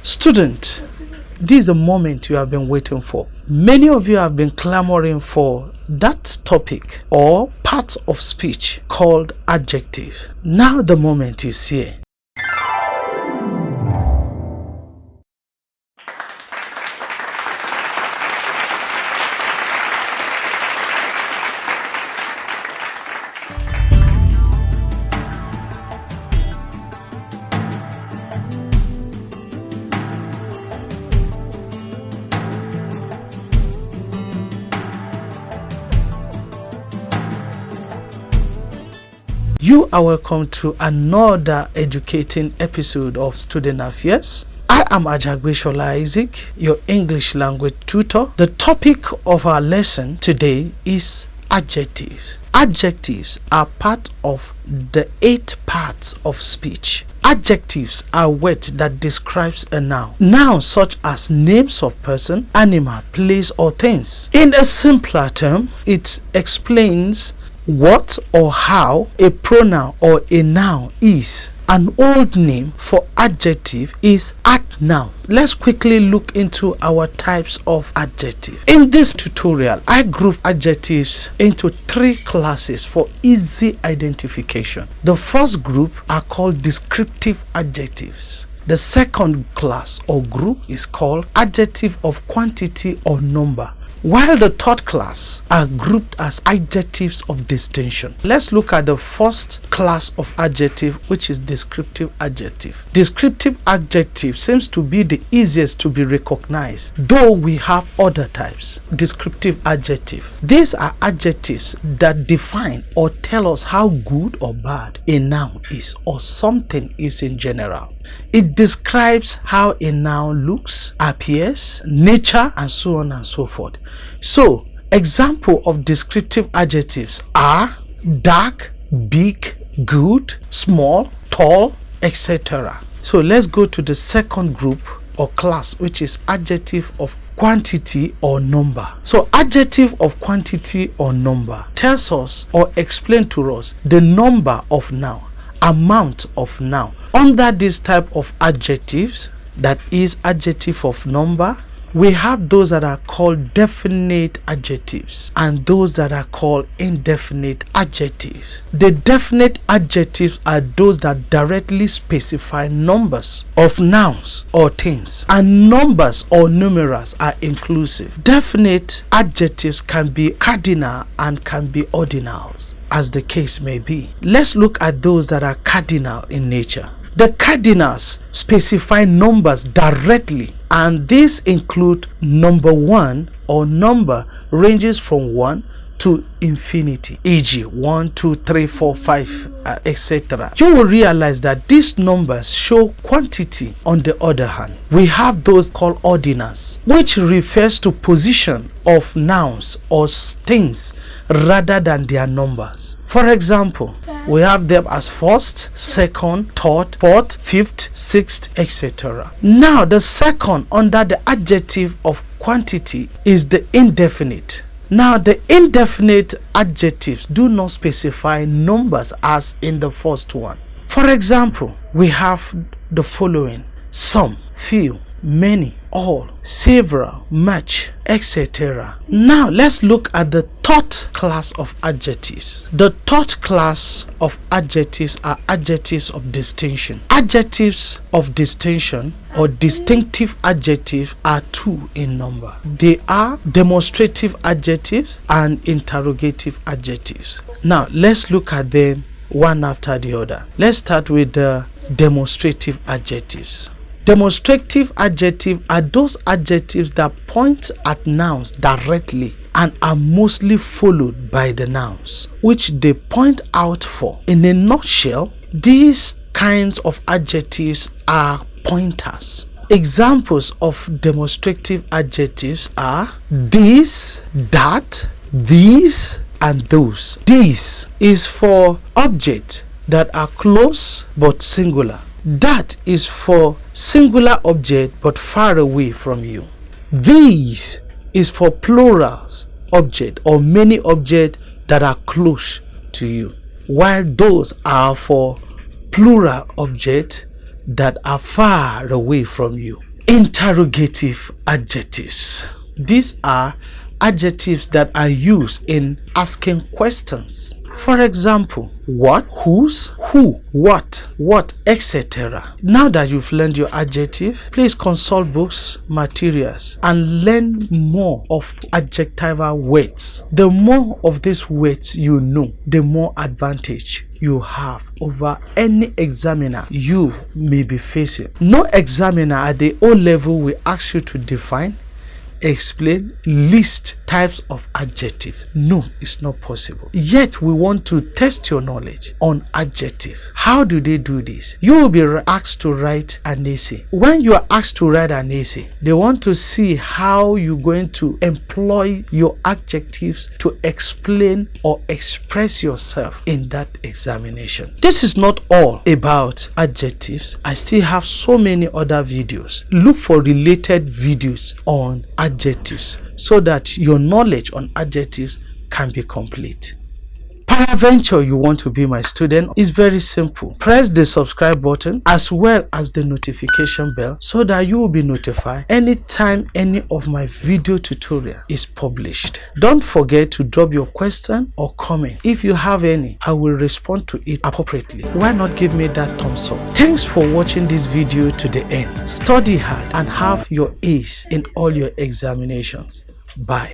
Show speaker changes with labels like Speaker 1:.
Speaker 1: Student, this is the moment you have been waiting for. Many of you have been clamoring for that topic or part of speech called adjective. Now the moment is here. You are welcome to another educating episode of Student Affairs. I am Ajagbe Isaac, your English language tutor. The topic of our lesson today is adjectives. Adjectives are part of the 8 parts of speech. Adjectives are words that describes a noun. Nouns such as names of person, animal, place, or things. In a simpler term, it explains what or how a pronoun or a noun is. An old name for adjective is adnoun. Let's quickly look into our types of adjective. In this tutorial, I group adjectives into 3 classes for easy identification. The first group are called descriptive adjectives. The second class or group is called adjective of quantity or number, while the third class are grouped as adjectives of distinction. Let's look at the first class of adjective, which is descriptive adjective. Descriptive adjective seems to be the easiest to be recognized, though we have other types. Descriptive adjective. These are adjectives that define or tell us how good or bad a noun is or something is in general. It describes how a noun looks, appears, nature, and so on and so forth. So, example of descriptive adjectives are dark, big, good, small, tall, etc. So, let's go to the second group or class, which is adjective of quantity or number. So, adjective of quantity or number tells us or explains to us the number of noun, amount of noun. Under this type of adjectives, that is adjective of number, we have those that are called definite adjectives and those that are called indefinite adjectives. The definite adjectives are those that directly specify numbers of nouns or things, and numbers or numerals are inclusive. Definite adjectives can be cardinal and can be ordinals, as the case may be. Let's look at those that are cardinal in nature. The cardinals specify numbers directly, and these include number 1 or number ranges from 1 to infinity, e.g. 1, 2, 3, 4, 5, etc. You will realize that these numbers show quantity. On the other hand, we have those called ordinals, which refers to position of nouns or things rather than their numbers. For example, we have them as first, second, third, fourth, fifth, sixth, etc. Now, the second under the adjective of quantity is the indefinite. Now, the indefinite adjectives do not specify numbers as in the first one. For example, we have the following: some, few, many, all, several, much, etc. Now let's look at the third class of adjectives. The third class of adjectives are adjectives of distinction. Adjectives of distinction or distinctive adjectives are 2 in number. They are demonstrative adjectives and interrogative adjectives. Now let's look at them one after the other. Let's start with the demonstrative adjectives. Demonstrative adjectives are those adjectives that point at nouns directly and are mostly followed by the nouns, which they point out for. In a nutshell, these kinds of adjectives are pointers. Examples of demonstrative adjectives are this, that, these, and those. This is for objects that are close but singular. That is for singular object but far away from you. These is for plurals object or many objects that are close to you, while those are for plural objects that are far away from you. Interrogative adjectives. These are adjectives that are used in asking questions. For example, what, whose, who, what, etc. Now that you've learned your adjective, please consult books, materials, and learn more of adjectival words. The more of these words you know, the more advantage you have over any examiner you may be facing. No examiner at the O level will ask you to define, explain, list types of adjective. No, it's not possible. Yet we want to test your knowledge on adjective. How do they do this? You will be asked to write an essay. When you are asked to write an essay, they want to see how you're going to employ your adjectives to explain or express yourself in that examination. This is not all about adjectives. I still have so many other videos. Look for related videos on adjectives so that your knowledge on adjectives can be complete. Peradventure you want to be my student, is very simple. Press the subscribe button as well as the notification bell so that you will be notified anytime any of my video tutorial is published. Don't forget to drop your question or comment. If you have any, I will respond to it appropriately. Why not give me that thumbs up? Thanks for watching this video to the end. Study hard and have your ace in all your examinations. Bye.